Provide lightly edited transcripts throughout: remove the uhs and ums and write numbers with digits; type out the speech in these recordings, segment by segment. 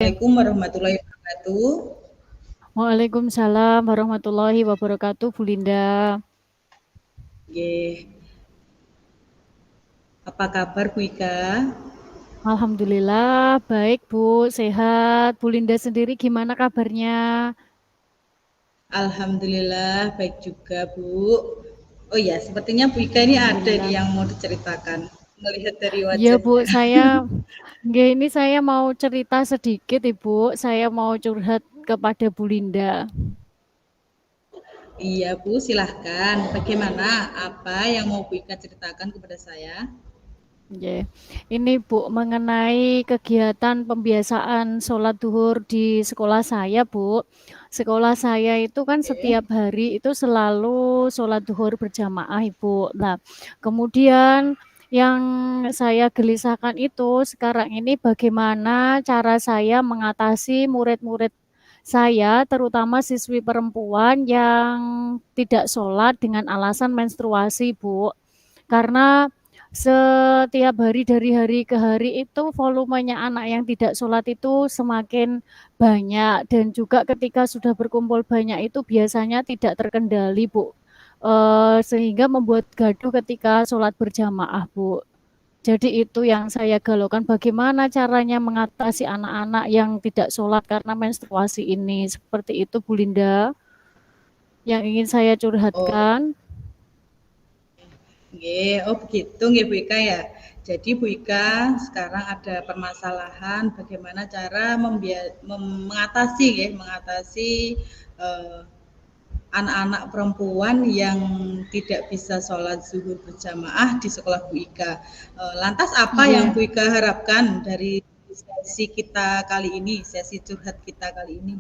Assalamualaikum warahmatullahi wabarakatuh. Waalaikumsalam warahmatullahi wabarakatuh, Bu Linda. Nggih. Apa kabar Bu Ika? Alhamdulillah, baik Bu, sehat. Bu Linda sendiri gimana kabarnya? Alhamdulillah baik juga Bu. Oh ya, sepertinya Bu Ika ini ada nih Alhamdulillah. yang mau diceritakan. Melihat dari Iya Bu, wajahnya. ini saya mau cerita sedikit Ibu. Saya mau curhat kepada Bu Linda. Iya Bu, silahkan. Bagaimana? Apa yang mau Bu Ika ceritakan kepada saya? Oke. Ini Bu, mengenai kegiatan pembiasaan sholat duhur di sekolah saya Bu. Sekolah saya itu kan Oke. setiap hari itu selalu sholat duhur berjamaah Ibu. Nah, kemudian yang saya gelisahkan itu sekarang ini bagaimana cara saya mengatasi murid-murid saya, terutama siswi perempuan yang tidak sholat dengan alasan menstruasi Bu. Karena setiap hari dari hari ke hari itu volumenya anak yang tidak sholat itu semakin banyak dan juga ketika sudah berkumpul banyak itu biasanya tidak terkendali Bu. Sehingga membuat gaduh ketika sholat berjamaah Bu. Jadi itu yang saya galaukan bagaimana caranya mengatasi anak-anak yang tidak sholat karena menstruasi ini. Seperti itu Bu Linda yang ingin saya Oh, curhatkan. nggih. Oh begitu nggih Bu Ika ya. Jadi Bu Ika sekarang ada permasalahan bagaimana cara mengatasi ya, mengatasi eh, anak-anak perempuan yang tidak bisa sholat zuhur berjamaah di sekolah Bu Ika. Lantas apa yang Yeah. Bu Ika harapkan dari sesi kita kali ini, sesi curhat kita kali ini?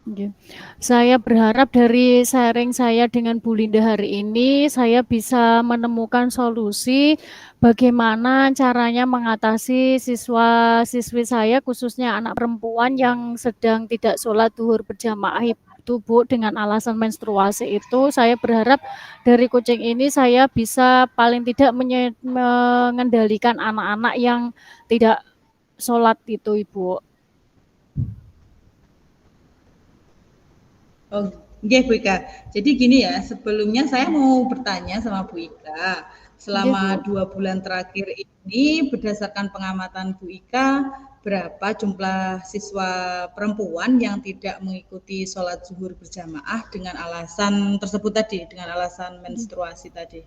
Oke. Saya berharap dari sharing saya dengan Bu Linda hari ini, saya bisa menemukan solusi bagaimana caranya mengatasi siswa-siswi saya, khususnya anak perempuan yang sedang tidak sholat duhur berjamaah itu Bu, dengan alasan menstruasi itu. Saya berharap dari coaching ini saya bisa paling tidak mengendalikan anak-anak yang tidak sholat itu Ibu. Oh, nggih Bu Ika. Jadi gini ya, sebelumnya saya mau bertanya sama Bu Ika. Oke Selama Bu. 2 bulan terakhir ini, berdasarkan pengamatan Bu Ika, berapa jumlah siswa perempuan yang tidak mengikuti sholat zuhur berjamaah dengan alasan tersebut tadi, dengan alasan menstruasi tadi?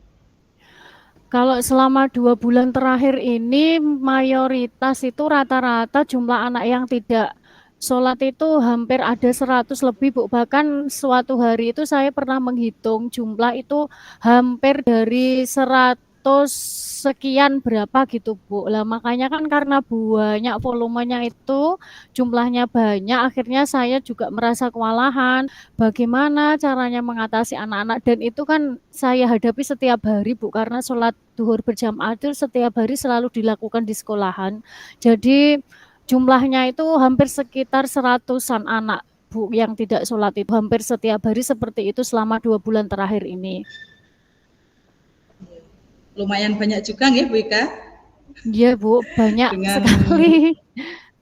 Kalau selama 2 bulan terakhir ini mayoritas itu rata-rata jumlah anak yang tidak sholat itu hampir ada 100 lebih Bu. Bahkan suatu hari itu saya pernah menghitung jumlah itu hampir dari 100 sekian berapa gitu Bu. Lah makanya kan karena banyak volumenya itu jumlahnya banyak akhirnya saya juga merasa kewalahan. Bagaimana caranya mengatasi anak-anak dan itu kan saya hadapi setiap hari Bu karena sholat duhur berjamaah itu setiap hari selalu dilakukan di sekolahan. Jadi jumlahnya itu hampir sekitar seratusan anak Bu yang tidak sholat itu hampir setiap hari seperti itu selama 2 bulan terakhir ini. Lumayan banyak juga nggih Bu Ika, Iya Bu, banyak dengan sekali.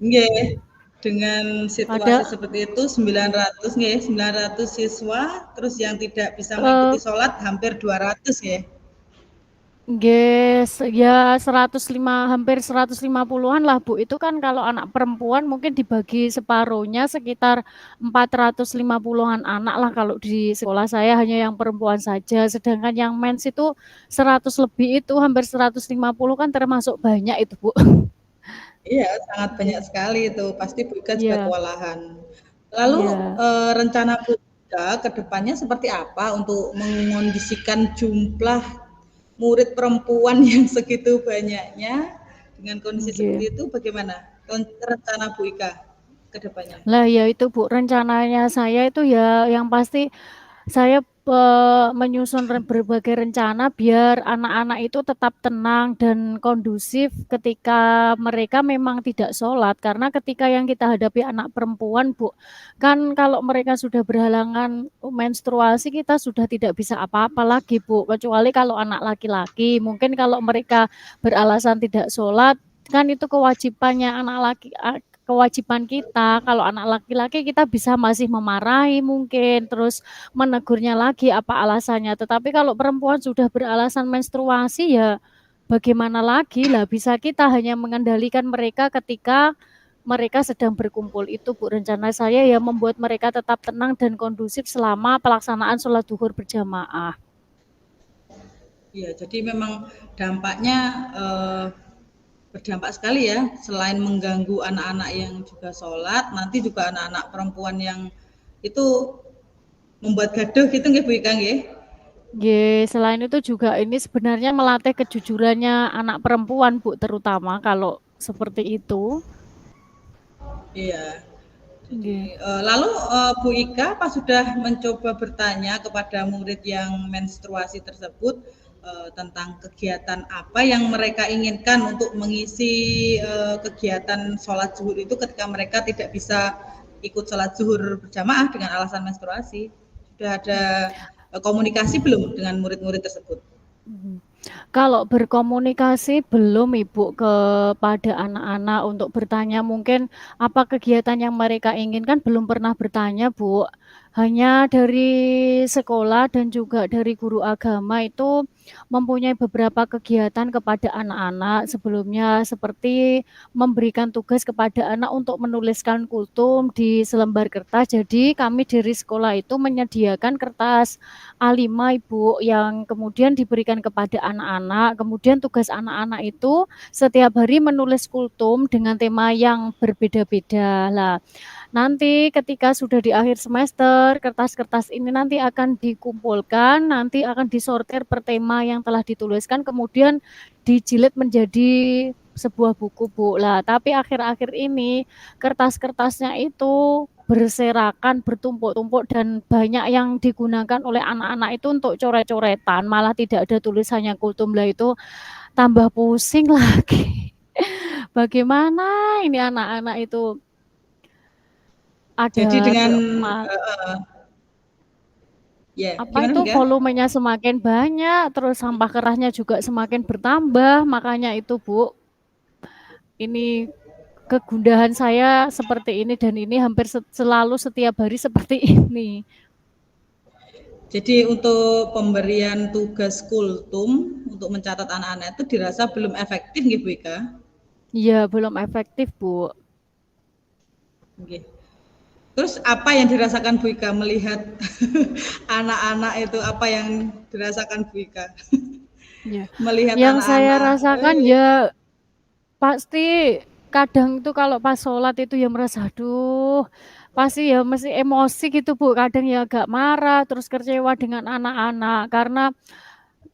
nggih, dengan situasi Ada seperti itu 900 nggih, 900 siswa, terus yang tidak bisa eh, mengikuti sholat hampir 200 nggih. Yes, ya 105 hampir 150-an lah Bu. Itu kan kalau anak perempuan mungkin dibagi separuhnya sekitar 450-an anak lah kalau di sekolah saya hanya yang perempuan saja. Sedangkan yang mens itu 100 lebih itu hampir 150 kan termasuk banyak itu Bu. Iya, sangat banyak Iya, sekali itu, pasti Bu Ika juga iya, kewalahan. Lalu iya. rencana Bu Ika ke depannya seperti apa untuk mengondisikan jumlah murid perempuan yang segitu banyaknya dengan kondisi seperti Oke. itu bagaimana rencana Bu Ika ke depannya? Lah ya itu Bu, rencananya saya itu ya yang pasti saya menyusun berbagai rencana biar anak-anak itu tetap tenang dan kondusif ketika mereka memang tidak sholat. Karena ketika yang kita hadapi anak perempuan, Bu, kan kalau mereka sudah berhalangan menstruasi, kita sudah tidak bisa apa-apa lagi, Bu. Kecuali kalau anak laki-laki, mungkin kalau mereka beralasan tidak sholat, kan itu kewajibannya anak laki kewajiban kita. Kalau anak laki-laki kita bisa masih memarahi mungkin, terus menegurnya lagi apa alasannya. Tetapi kalau perempuan sudah beralasan menstruasi ya bagaimana lagi lah, bisa kita hanya mengendalikan mereka ketika mereka sedang berkumpul. Itu Bu rencana saya ya, membuat mereka tetap tenang dan kondusif selama pelaksanaan sholat duhur berjamaah. Iya, jadi memang dampaknya berdampak sekali ya. Selain mengganggu anak-anak yang juga sholat, nanti juga anak-anak perempuan yang itu membuat gaduh gitu nggih Bu Ika nggih? Selain itu juga ini sebenarnya melatih kejujurannya anak perempuan Bu, terutama kalau seperti itu. Iya. Jadi, Nggih. lalu Bu Ika pas sudah mencoba bertanya kepada murid yang menstruasi tersebut tentang kegiatan apa yang mereka inginkan untuk mengisi kegiatan sholat zuhur itu ketika mereka tidak bisa ikut sholat zuhur berjamaah dengan alasan menstruasi, sudah ada komunikasi belum dengan murid-murid tersebut? Kalau berkomunikasi belum Ibu kepada anak-anak untuk bertanya mungkin apa kegiatan yang mereka inginkan belum pernah bertanya Bu. Hanya dari sekolah dan juga dari guru agama itu mempunyai beberapa kegiatan kepada anak-anak sebelumnya seperti memberikan tugas kepada anak untuk menuliskan kultum di selembar kertas. Jadi kami dari sekolah itu menyediakan kertas A5 Ibu yang kemudian diberikan kepada anak-anak. Kemudian tugas anak-anak itu setiap hari menulis kultum dengan tema yang berbeda-beda. Lah, nanti ketika sudah di akhir semester, kertas-kertas ini nanti akan dikumpulkan, nanti akan disortir per tema yang telah dituliskan, kemudian dijilid menjadi sebuah buku Bu. Lah, tapi akhir-akhir ini kertas-kertasnya itu berserakan, bertumpuk-tumpuk dan banyak yang digunakan oleh anak-anak itu untuk coret-coretan, malah tidak ada tulisannya kultum. Lah itu tambah pusing lagi. Bagaimana ini anak-anak itu Jadi ada dengan ma ya apa gimana itu Bu Ika? volumenya semakin banyak, terus sampah kerasnya juga semakin bertambah, makanya itu Bu, ini kegundahan saya seperti ini dan ini hampir selalu setiap hari seperti ini. Jadi untuk pemberian tugas kultum untuk mencatat anak-anak itu dirasa belum efektif nggih Bu Ika? Iya, belum efektif Bu. Nggih. Terus apa yang dirasakan Bu Ika melihat anak-anak itu, apa yang dirasakan Bu Ika? Ya. Melihat Yang saya anak-anak rasakan ya pasti kadang itu kalau pas sholat itu ya merasa, aduh, pasti ya mesti emosi gitu Bu, kadang ya agak marah, terus kecewa dengan anak-anak, karena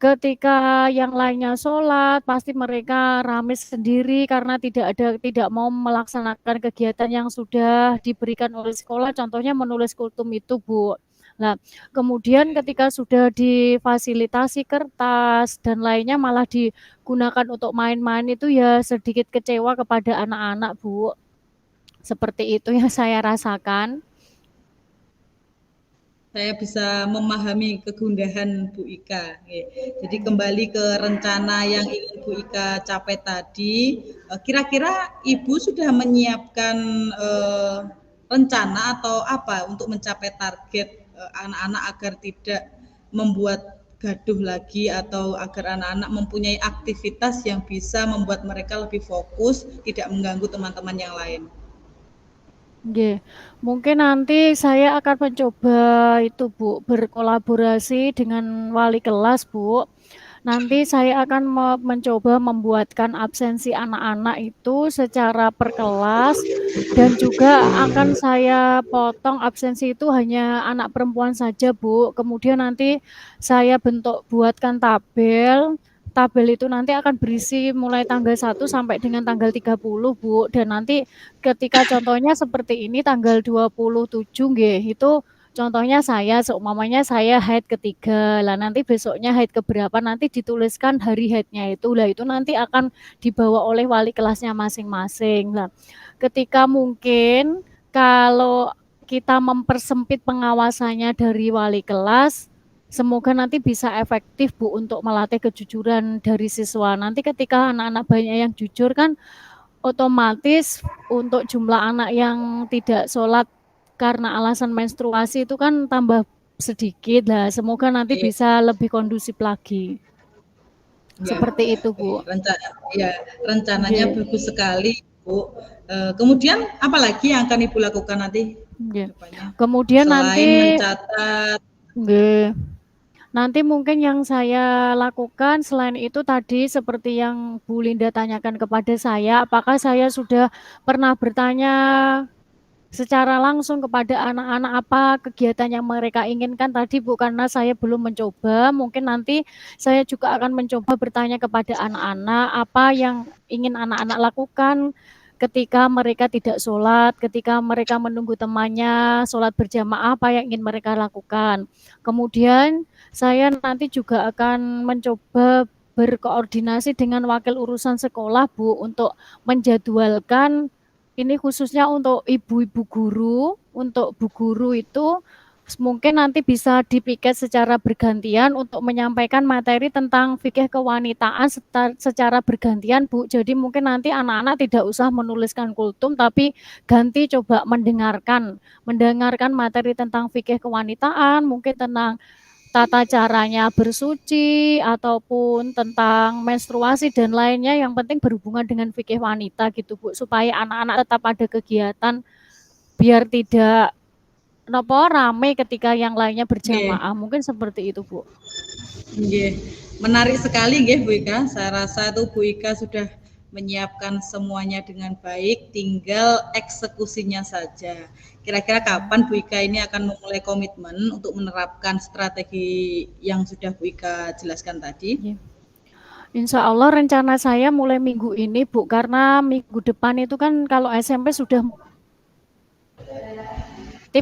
ketika yang lainnya sholat, pasti mereka rame sendiri karena tidak mau melaksanakan kegiatan yang sudah diberikan oleh sekolah, contohnya menulis kultum itu Bu. Nah, kemudian ketika sudah difasilitasi kertas dan lainnya malah digunakan untuk main-main itu ya sedikit kecewa kepada anak-anak Bu. Seperti itu yang saya rasakan. Saya bisa memahami kegundahan Bu Ika. Jadi kembali ke rencana yang ingin Bu Ika capai tadi, kira-kira Ibu sudah menyiapkan rencana atau apa untuk mencapai target anak-anak agar tidak membuat gaduh lagi atau agar anak-anak mempunyai aktivitas yang bisa membuat mereka lebih fokus, tidak mengganggu teman-teman yang lain. Nggih, mungkin nanti saya akan mencoba itu Bu, berkolaborasi dengan wali kelas Bu. Nanti saya akan mencoba membuatkan absensi anak-anak itu secara per kelas dan juga akan saya potong absensi itu hanya anak perempuan saja Bu. Kemudian nanti saya buatkan tabel. Tabel itu nanti akan berisi mulai tanggal 1 sampai dengan tanggal 30 Bu. Dan nanti ketika contohnya seperti ini tanggal 27 nggih, itu contohnya seumpamanya saya haid ketiga, lah nanti besoknya haid keberapa nanti dituliskan hari haidnya itu, lah itu nanti akan dibawa oleh wali kelasnya masing-masing. Lah, ketika mungkin kalau kita mempersempit pengawasannya dari wali kelas, semoga nanti bisa efektif Bu untuk melatih kejujuran dari siswa. Nanti ketika anak-anak banyak yang jujur kan otomatis untuk jumlah anak yang tidak sholat karena alasan menstruasi itu kan tambah sedikit lah. Semoga nanti Iya, bisa lebih kondusif lagi. ya. Seperti itu, Bu. Rencana, ya, rencananya Nggih, bagus sekali, Bu. Kemudian apalagi yang akan Ibu lakukan nanti ke nggih. depannya? Kemudian Selain nanti mencatat, nggih. Nanti mungkin yang saya lakukan selain itu tadi seperti yang Bu Linda tanyakan kepada saya, apakah saya sudah pernah bertanya secara langsung kepada anak-anak apa kegiatan yang mereka inginkan tadi Bu, karena saya belum mencoba, mungkin nanti saya juga akan mencoba bertanya kepada anak-anak apa yang ingin anak-anak lakukan ketika mereka tidak sholat, ketika mereka menunggu temannya sholat berjamaah, apa yang ingin mereka lakukan. Kemudian saya nanti juga akan mencoba berkoordinasi dengan wakil urusan sekolah Bu untuk menjadwalkan ini khususnya untuk ibu-ibu guru, untuk bu guru itu mungkin nanti bisa dipiket secara bergantian untuk menyampaikan materi tentang fikih kewanitaan secara bergantian Bu. Jadi mungkin nanti anak-anak tidak usah menuliskan kultum tapi ganti coba mendengarkan materi tentang fikih kewanitaan, mungkin tentang tata caranya bersuci ataupun tentang menstruasi dan lainnya yang penting berhubungan dengan fikih wanita gitu Bu supaya anak-anak tetap ada kegiatan biar tidak nopo rame ketika yang lainnya nggih, berjamaah mungkin seperti itu Bu. nggih. Menarik sekali nggih Bu Ika. Saya rasa itu Bu Ika sudah menyiapkan semuanya dengan baik, tinggal eksekusinya saja. Kira-kira kapan Bu Ika ini akan memulai komitmen untuk menerapkan strategi yang sudah Bu Ika jelaskan tadi? Ya. Insya Allah rencana saya mulai minggu ini Bu karena minggu depan itu kan kalau SMP sudah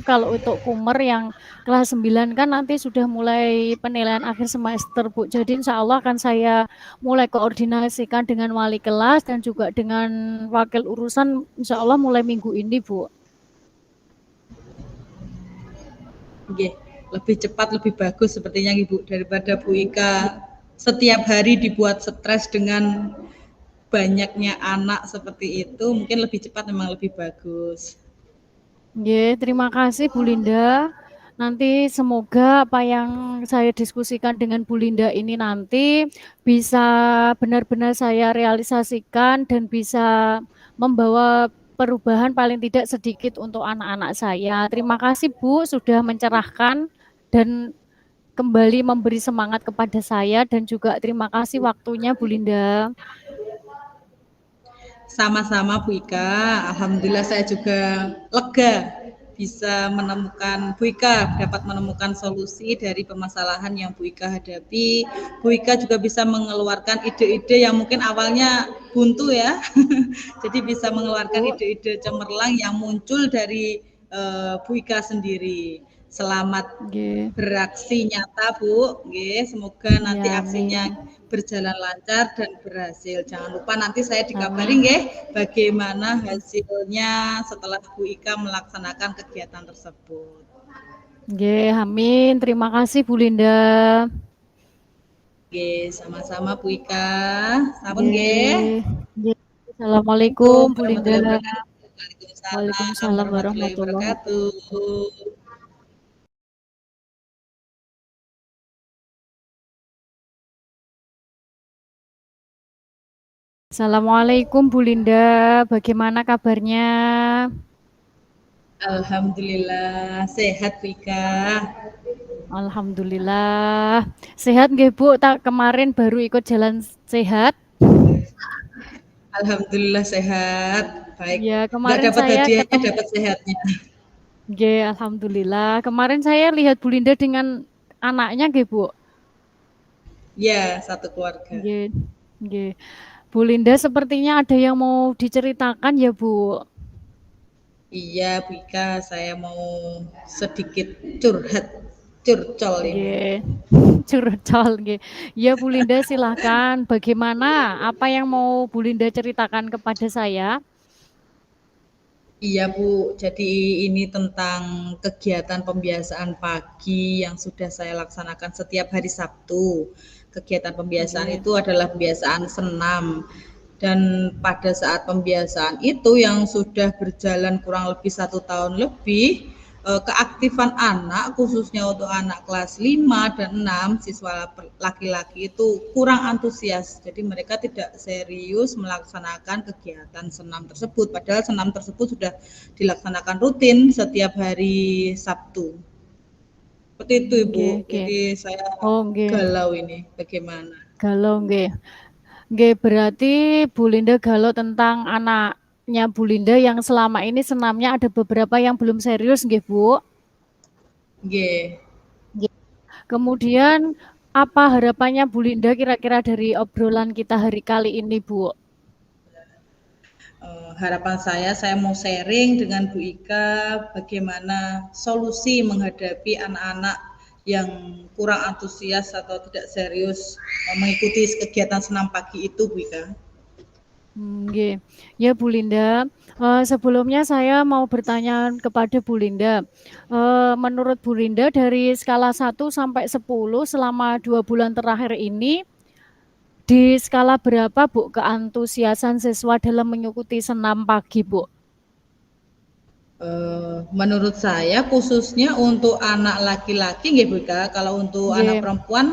kalau untuk Kumer yang kelas 9 kan nanti sudah mulai penilaian akhir semester Bu. Jadi insya Allah akan saya mulai koordinasikan dengan wali kelas dan juga dengan wakil urusan insya Allah mulai minggu ini Bu. Nggih, lebih cepat lebih bagus sepertinya Ibu daripada Bu Ika setiap hari dibuat stres dengan banyaknya anak seperti itu, mungkin lebih cepat memang lebih bagus. Ya, terima kasih Bu Linda. Nanti semoga apa yang saya diskusikan dengan Bu Linda ini nanti bisa benar-benar saya realisasikan dan bisa membawa perubahan paling tidak sedikit untuk anak-anak saya. Terima kasih Bu sudah mencerahkan dan kembali memberi semangat kepada saya dan juga terima kasih waktunya Bu Linda. Sama-sama Bu Ika, Alhamdulillah saya juga lega bisa menemukan Bu Ika dapat menemukan solusi dari permasalahan yang Bu Ika hadapi. Bu Ika juga bisa mengeluarkan ide-ide yang mungkin awalnya buntu ya. Jadi bisa mengeluarkan Bu. ide-ide cemerlang yang muncul dari Bu Ika sendiri. Selamat Nggih. beraksi nyata Bu, nggih. Semoga nanti Ya, aksinya amin. berjalan lancar dan berhasil. Jangan lupa nanti saya dikabari Amin. nggih bagaimana hasilnya setelah Bu Ika melaksanakan kegiatan tersebut. Nggih, amin. Terima kasih Bu Linda. Oke, sama-sama Bu Ika. Sampun nggih. Nggih. Nggih. Assalamualaikum Assalamualaikum Bu Linda. warahmatullahi wabarakatuh. Waalaikumsalam Waalaikumsalam warahmatullahi warahmatullahi wabarakatuh. Assalamualaikum Bu Linda, bagaimana kabarnya? Alhamdulillah sehat Bu Ika. Alhamdulillah. Sehat nggih Bu? Tak kemarin baru ikut jalan sehat. Alhamdulillah sehat. Baik. Ya, Enggak kemarin dapat saya hadiahnya, ketemu dapat sehatnya. nggih, alhamdulillah. Kemarin saya lihat Bu Linda dengan anaknya nggih, Bu? Ya, satu keluarga. Nggih. Nggih. Bu Linda sepertinya ada yang mau diceritakan ya, Bu? Iya, Bu Ika, saya mau sedikit curhat, curcol ini. Nggih. Curcol nggih. Ya Bu Linda silahkan. Bagaimana? Apa yang mau Bu Linda ceritakan kepada saya? Iya Bu, jadi ini tentang kegiatan pembiasaan pagi yang sudah saya laksanakan setiap hari Sabtu. Kegiatan pembiasaan Nggih. itu adalah pembiasaan senam. Dan pada saat pembiasaan itu yang sudah berjalan kurang lebih 1 tahun lebih, keaktifan anak khususnya untuk anak kelas 5 dan 6 siswa laki-laki itu kurang antusias. Jadi mereka tidak serius melaksanakan kegiatan senam tersebut. Padahal senam tersebut sudah dilaksanakan rutin setiap hari Sabtu. Seperti itu Ibu. Nggih, nggih. Jadi saya Oh, nggih. galau ini bagaimana. Galau nggih. Nggih, berarti Bu Linda galau tentang anaknya Bu Linda yang selama ini senamnya ada beberapa yang belum serius nggih, Bu? Nggih. Nggih. Kemudian apa harapannya Bu Linda kira-kira dari obrolan kita hari kali ini, Bu? Harapan saya mau sharing dengan Bu Ika bagaimana solusi menghadapi anak-anak yang kurang antusias atau tidak serius mengikuti kegiatan senam pagi itu, Bu Ika. Nggih. Ya Bu Linda, sebelumnya saya mau bertanya kepada Bu Linda. Menurut Bu Linda dari skala 1 sampai 10 selama 2 bulan terakhir ini, di skala berapa Bu keantusiasan siswa dalam mengikuti senam pagi, Bu? Menurut saya khususnya untuk anak laki-laki nggih Bu Ika, kalau untuk anak Nggih. perempuan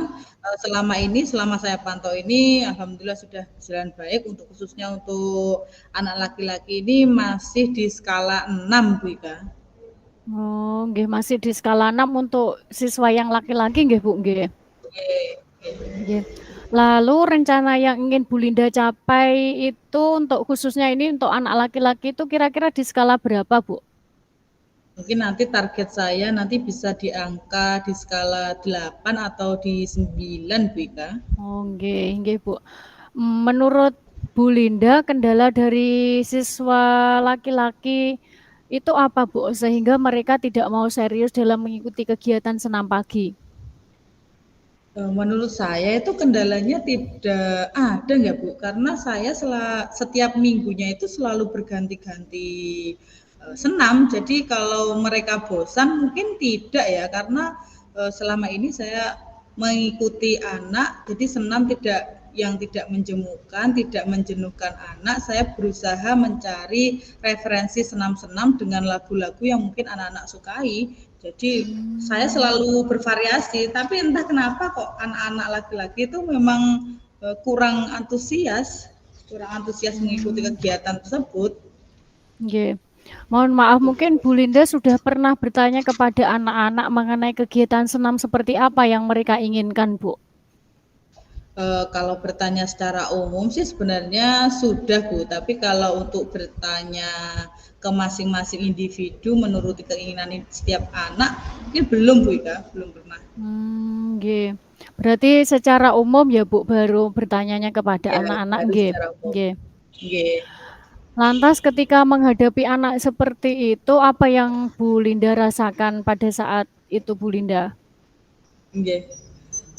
selama saya pantau ini alhamdulillah sudah berjalan baik, untuk khususnya untuk anak laki-laki ini masih di skala 6 Bu Ika. Oh, nggih masih di skala 6 untuk siswa yang laki-laki nggih Bu, nggih. Nggih. Lalu rencana yang ingin Bu Linda capai itu untuk khususnya ini untuk anak laki-laki itu kira-kira di skala berapa, Bu? Mungkin nanti target saya nanti bisa di angka di skala 8 atau di 9 Bu Ika. Oh, nggih, nggih, Bu. Menurut Bu Linda, kendala dari siswa laki-laki itu apa, Bu? Sehingga mereka tidak mau serius dalam mengikuti kegiatan senam pagi. Menurut saya itu kendalanya tidak ada nggak Bu? Karena saya setiap minggunya itu selalu berganti-ganti senam. Jadi kalau mereka bosan mungkin tidak ya, karena selama ini saya mengikuti anak, jadi senam tidak menjemukan, tidak menjenuhkan anak. Saya berusaha mencari referensi senam-senam dengan lagu-lagu yang mungkin anak-anak sukai. Jadi saya selalu bervariasi, tapi entah kenapa kok anak-anak laki-laki itu memang kurang antusias mengikuti kegiatan tersebut. Nggih. Mohon maaf, mungkin Bu Linda sudah pernah bertanya kepada anak-anak mengenai kegiatan senam seperti apa yang mereka inginkan, Bu? Kalau bertanya secara umum sih sebenarnya sudah Bu, tapi kalau untuk bertanya ke masing-masing individu menuruti keinginan setiap anak, mungkin belum Bu Ika, belum pernah. Nggih. Berarti secara umum ya Bu, baru bertanyanya kepada Ya, anak-anak, baru nggih. secara umum. Nggih. Nggih. Lantas ketika menghadapi anak seperti itu, apa yang Bu Linda rasakan pada saat itu, Bu Linda? Nggih.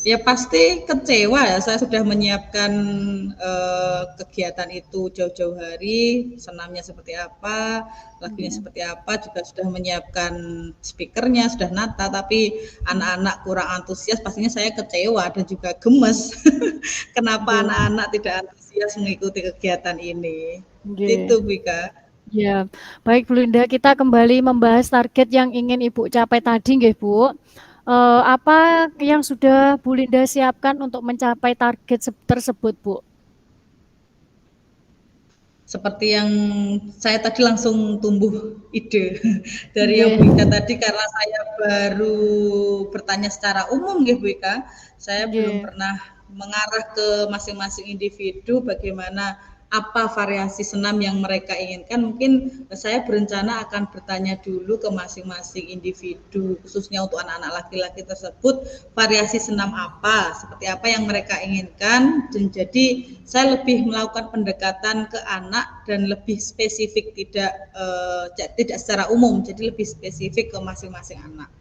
Ya pasti kecewa ya, saya sudah menyiapkan kegiatan itu jauh-jauh hari, senamnya seperti apa, lagunya seperti apa, juga sudah menyiapkan speakernya, sudah nata, tapi anak-anak kurang antusias, pastinya saya kecewa dan juga gemes. Kenapa anak-anak tidak antusias mengikuti kegiatan ini? Itu Bu Ika. Ya, baik Bu Linda, kita kembali membahas target yang ingin Ibu capai tadi, nggih Bu. Apa yang sudah Bu Linda siapkan untuk mencapai target tersebut, Bu? Seperti yang saya tadi langsung tumbuh ide dari yang Bu Ika tadi, karena saya baru bertanya secara umum nggih Bu Ika, saya belum pernah mengarah ke masing-masing individu bagaimana apa variasi senam yang mereka inginkan. Mungkin saya berencana akan bertanya dulu ke masing-masing individu, khususnya untuk anak-anak laki-laki tersebut, variasi senam apa, seperti apa yang mereka inginkan, dan jadi saya lebih melakukan pendekatan ke anak dan lebih spesifik, tidak secara umum, jadi lebih spesifik ke masing-masing anak.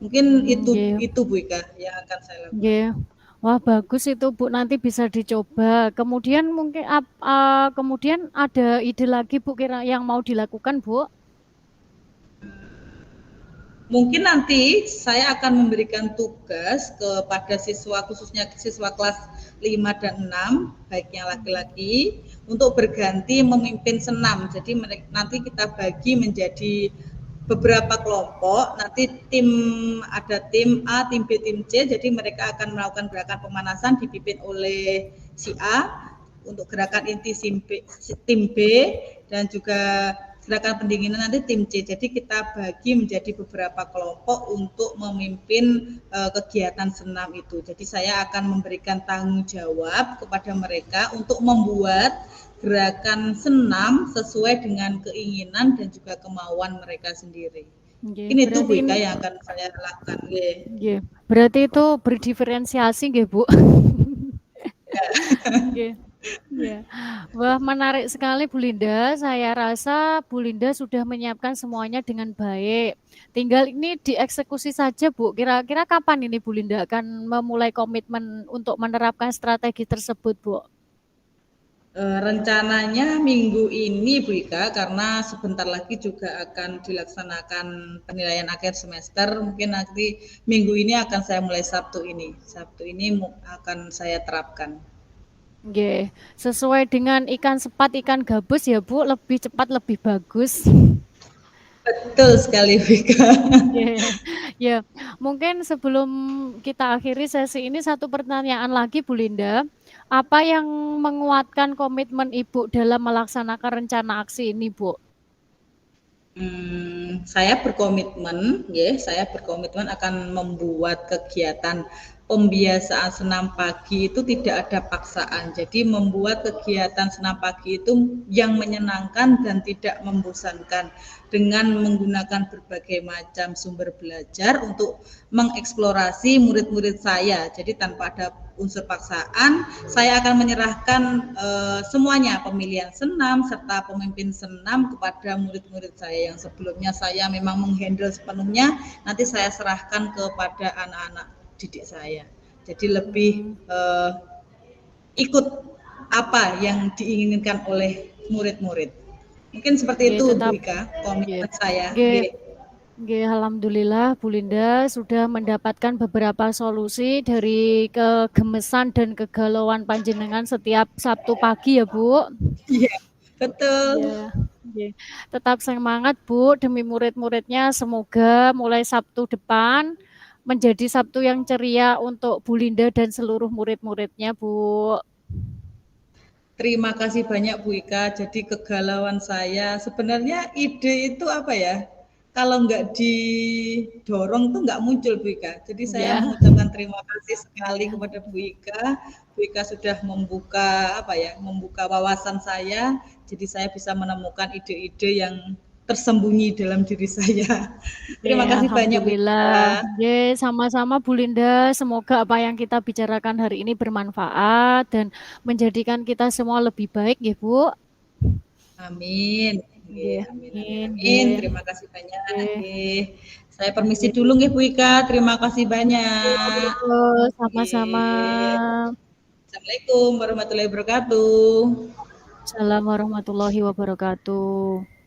Mungkin itu Bu Ika yang akan saya lakukan. Wah bagus itu Bu, nanti bisa dicoba. Kemudian mungkin kemudian ada ide lagi Bu kira yang mau dilakukan Bu? Mungkin nanti saya akan memberikan tugas kepada siswa, khususnya siswa kelas 5 dan 6, baik yang laki-laki, untuk berganti memimpin senam. Jadi nanti kita bagi menjadi beberapa kelompok, nanti ada tim A, tim B, tim C, jadi mereka akan melakukan gerakan pemanasan dipimpin oleh si A, untuk gerakan inti tim B, dan juga gerakan pendinginan nanti tim C. Jadi kita bagi menjadi beberapa kelompok untuk memimpin kegiatan senam itu. Jadi saya akan memberikan tanggung jawab kepada mereka untuk membuat gerakan senam sesuai dengan keinginan dan juga kemauan mereka sendiri. Ini tuh Bu Ika yang akan saya lakukan. Berarti itu berdiferensiasi nggih, Bu? Ya. Wah, menarik sekali Bu Linda. Saya rasa Bu Linda sudah menyiapkan semuanya dengan baik. Tinggal ini dieksekusi saja, Bu. Kira-kira kapan ini Bu Linda akan memulai komitmen untuk menerapkan strategi tersebut, Bu? Rencananya minggu ini Bu Ika, karena sebentar lagi juga akan dilaksanakan penilaian akhir semester. Mungkin nanti minggu ini akan saya mulai Sabtu ini. Sabtu ini akan saya terapkan. Oke, sesuai dengan ikan sepat, ikan gabus ya Bu, lebih cepat lebih bagus. Betul sekali Vika. Ya, mungkin sebelum kita akhiri sesi ini satu pertanyaan lagi Bu Linda. Apa yang menguatkan komitmen Ibu dalam melaksanakan rencana aksi ini, Bu? Saya berkomitmen akan membuat kegiatan pembiasaan senam pagi itu tidak ada paksaan. Jadi membuat kegiatan senam pagi itu yang menyenangkan dan tidak membosankan, dengan menggunakan berbagai macam sumber belajar untuk mengeksplorasi murid-murid saya. Jadi tanpa ada unsur paksaan, saya akan menyerahkan semuanya, pemilihan senam serta pemimpin senam kepada murid-murid saya yang sebelumnya saya memang menghandle sepenuhnya, nanti saya serahkan kepada anak-anak didik saya. Jadi lebih ikut apa yang diinginkan oleh murid-murid. Mungkin seperti itu Bu Ika, komitmen saya. Alhamdulillah Bu Linda sudah mendapatkan beberapa solusi dari kegemesan dan kegalauan panjenengan setiap Sabtu pagi ya Bu. Iya, betul. Tetap semangat Bu demi murid-muridnya, semoga mulai Sabtu depan menjadi Sabtu yang ceria untuk Bu Linda dan seluruh murid-muridnya Bu. Terima kasih banyak Bu Ika. Jadi kegalauan saya sebenarnya ide itu apa ya? Kalau nggak didorong tuh nggak muncul Bu Ika. Jadi saya mengucapkan terima kasih sekali kepada Bu Ika. Bu Ika sudah membuka membuka wawasan saya. Jadi saya bisa menemukan ide-ide yang tersembunyi dalam diri saya. Terima kasih banyak Bu Ika. Sama-sama Bu Linda, semoga apa yang kita bicarakan hari ini bermanfaat dan menjadikan kita semua lebih baik ya Bu. Amin. Amin. Terima kasih banyak. Saya permisi dulu nggih Bu Ika. Terima kasih banyak. Sama-sama. Assalamualaikum warahmatullahi wabarakatuh. Assalamualaikum warahmatullahi wabarakatuh.